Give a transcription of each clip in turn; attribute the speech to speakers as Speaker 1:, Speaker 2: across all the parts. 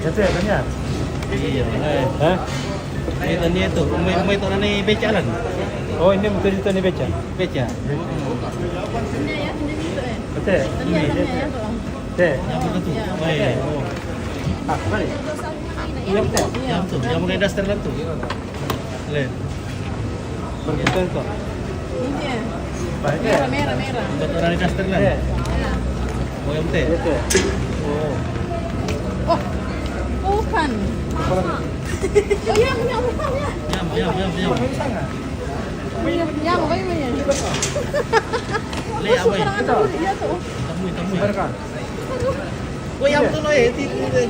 Speaker 1: Itu ya kan ya?
Speaker 2: Iya.
Speaker 1: Hah?
Speaker 2: Itu dia itu. Umay itu nani becalan.
Speaker 1: Oh ini betul itu nih beca.
Speaker 2: Beca.
Speaker 1: Betul. Ini. Betul.
Speaker 2: Yang mana tuh? Oh iya. Oh.
Speaker 1: Ah, balik. Iya betul.
Speaker 2: Yang tuh. Yang mulai daster lah tuh. Lihat.
Speaker 1: Berbetul tuh. Baik ya.
Speaker 3: Merah.
Speaker 2: Untuk orang daster lah.
Speaker 1: Iya.
Speaker 2: Oh yang betul.
Speaker 1: Betul. Oh.
Speaker 3: Oh, bukan. Oh iya, punya bukan ya.
Speaker 2: Yam.
Speaker 3: Yang apa ini?
Speaker 2: Lihat apa ya?
Speaker 3: Iya tuh.
Speaker 2: Tamu.
Speaker 1: Berkan.
Speaker 2: Oh yang tuh loh ya.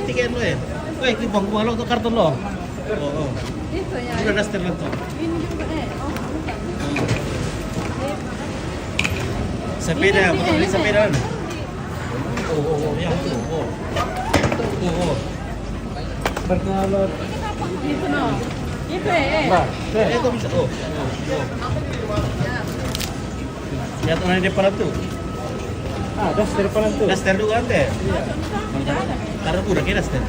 Speaker 2: Tiket loh ya. Oh itu bang lo tuh karton lo. Oh.
Speaker 3: Itu ya.
Speaker 2: Udah daster lah tuh.
Speaker 3: Ini juga Oh, bukan.
Speaker 2: Sepeda, betul ini sepeda. Oh, yang tuh. Oh.
Speaker 1: Berkalor.
Speaker 3: Itu no. Itu
Speaker 1: Mbak.
Speaker 2: Itu bisa. Oh. Ya tuh di depan tuh.
Speaker 1: Ah, das dari depan tuh.
Speaker 2: Daster juga ada. Karena udah kira daster.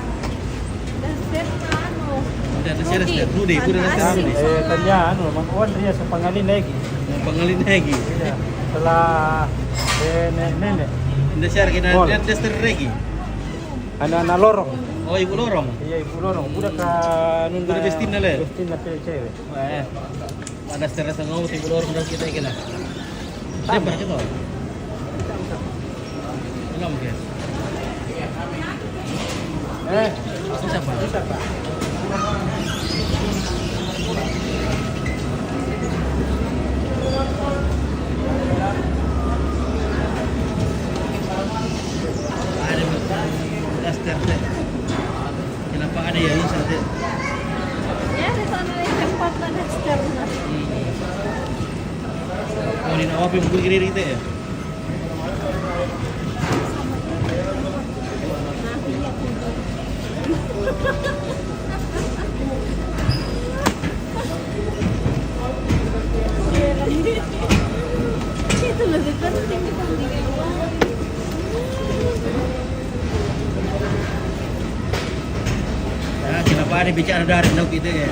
Speaker 2: Udah daster. Udah daster.
Speaker 1: Tanya anu, makawan dia sa pangalin lagi.
Speaker 2: Pangalin lagi.
Speaker 1: Iya. Setelah nenek.
Speaker 2: Daster kita daster lagi.
Speaker 1: Anak-anak lorong.
Speaker 2: Oh ibu lorong.
Speaker 1: Iya ibu lorong. Udah ka nun
Speaker 2: Udah Bestina le.
Speaker 1: Bestina cewek.
Speaker 2: Ada daster rasa ngau ibu lorong dan kita kena. Lebar kita. Enggak mungkin. Siapa?
Speaker 1: Siapa?
Speaker 2: Ada daster deh. Kenapa ada ya ini saja?
Speaker 3: Ya, di sana yang tempat daster.
Speaker 2: Oh ini apa yang begini kita ya?
Speaker 3: Itu lebih penting dibanding
Speaker 2: Nah, kenapa ada bicara dari dong kita ya?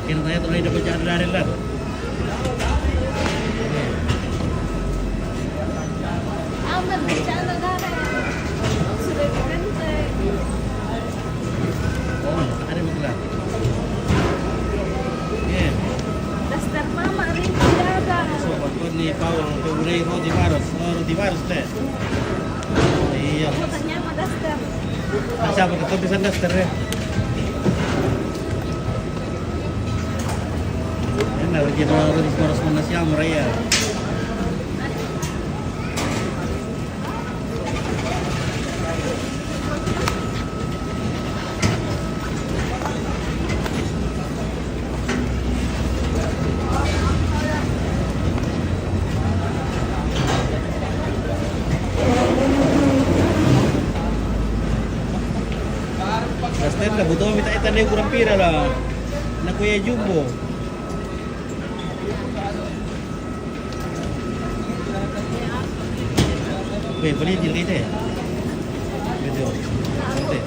Speaker 2: Kenapa tuh ada bicara dari lah?
Speaker 3: aman bicara darah. Sudah dikenceng.
Speaker 2: Oh, ada betul. Iya.
Speaker 3: Daster mama hari ini tidak ada.
Speaker 2: Sobat ini Paul, kemudian roti baros teh. Oh, iya.
Speaker 3: Katanya sama daster.
Speaker 2: Siapa tetap bisa daster ya? Enak, kita roti baros mana sih ya? Daster lah, butuh minta ikan dia kurang pira lah. Nak kuya jumbo. Weh, boleh deal kita ya? Betul. Betul.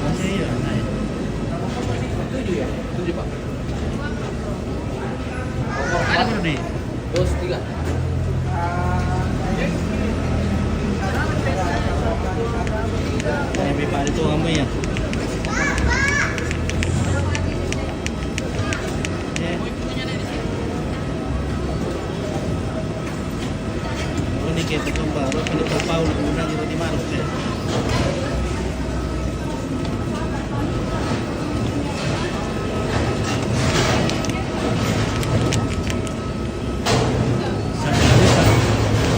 Speaker 2: Masih iya, naik.
Speaker 4: 7 Pak.
Speaker 2: Ada baru nih.
Speaker 4: 2, 3.
Speaker 2: Ini Pak itu kamu ya. Ini kita baru ini Paul undang roti maros ya.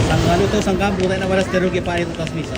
Speaker 2: Sanggalu tuh sangkampung tayo na waras terus Pak itu tas misa.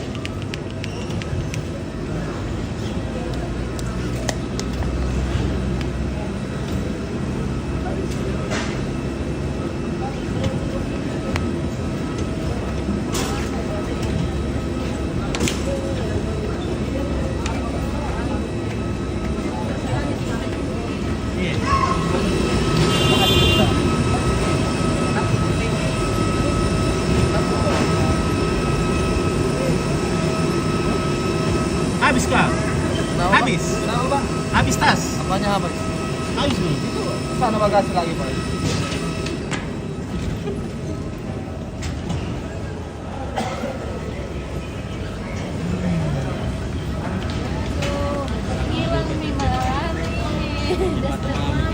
Speaker 2: sana bagasi lagi, Pak.
Speaker 3: Hilang nih marah nih. Daster mama.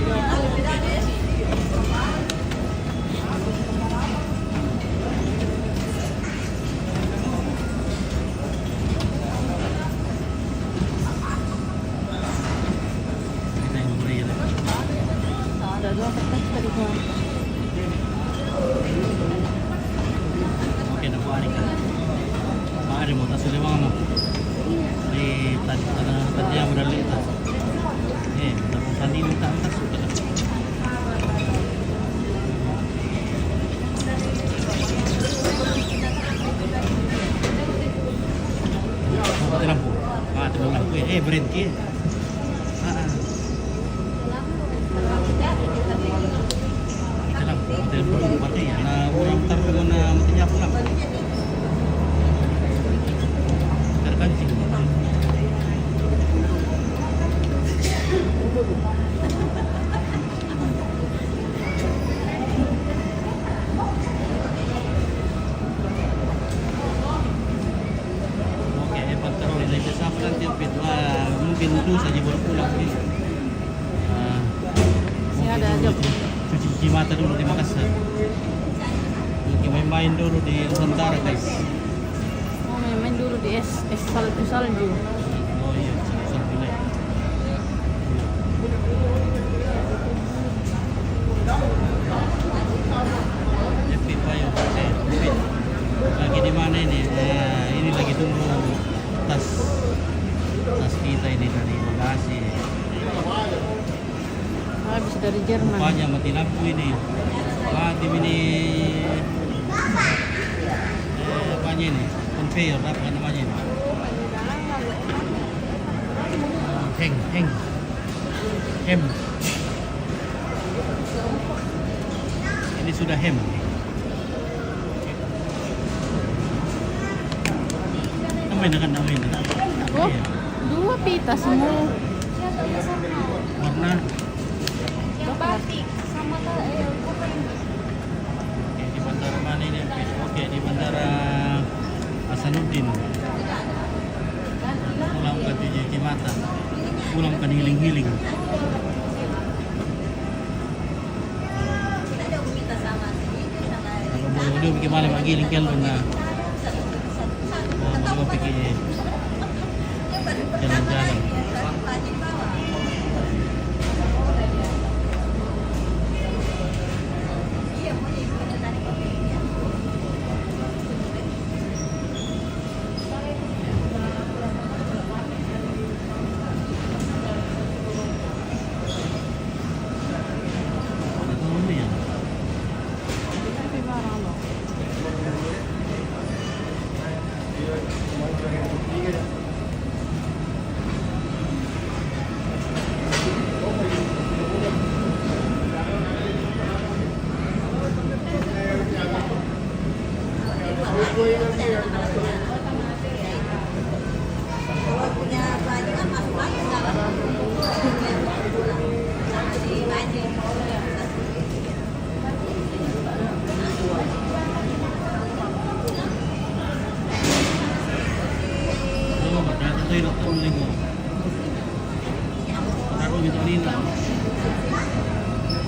Speaker 2: Kita yang beri ya.
Speaker 3: Ada dua kertas tadi Bang.
Speaker 2: Oke, nakuha ni ka. Maaari mo, tas ulit mga mo. Di tadi yang udah lihat. Tapos tadi minta tas sudah. Mati lampu. Mati lampu ya. Berhenti. Mati lampu. Mati lampu. Mati ya. Nah, orang taruh na matinya pulang. Terkancing. Oke, patroli dari siapa nanti mungkin itu saja baru pulang nih.
Speaker 3: Masih ada aja.
Speaker 2: Cuci mata dulu di Makassar. Mungkin main-main dulu di Nusantara guys.
Speaker 3: Oh, main dulu di es salju.
Speaker 2: Oh iya, sampai lagi. Happy Payo, lagi di mana ini? Ini lagi tunggu tas kita ini dari bagasi.
Speaker 3: Habis dari Jerman.
Speaker 2: Rupanya mati lampu ini. Mati ini. Apanya ini? Conveyor apa namanya ini? Hem. Ini sudah hem. Namanya.
Speaker 3: Oh, dua pita semua.
Speaker 2: Warna.
Speaker 3: Batik sama
Speaker 2: Oke, di bandara mana ini? Oke, di bandara Hasanuddin. Pulang ke cuci mata. Pulang ke healing. Kalau mau dia bikin malam lagi healing kalau na. Mau pergi jalan-jalan.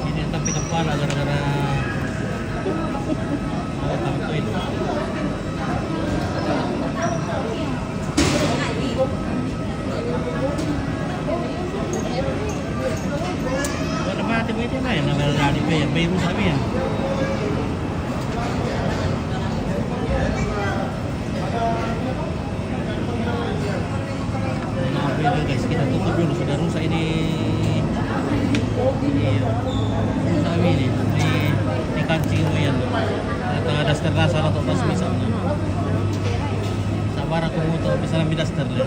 Speaker 2: Ini tapi kepala gara-gara toilet. Kalau mati begitu lah ya, namanya dari bayar rusak ya. Nah, guys, kita tutup dulu, sudah rusak ini. Iya, rusak ini. Ini kancing mo yan. Tengah daster na sana to, tas misalnya. Sabar aku mau to, bisa namin daster lah.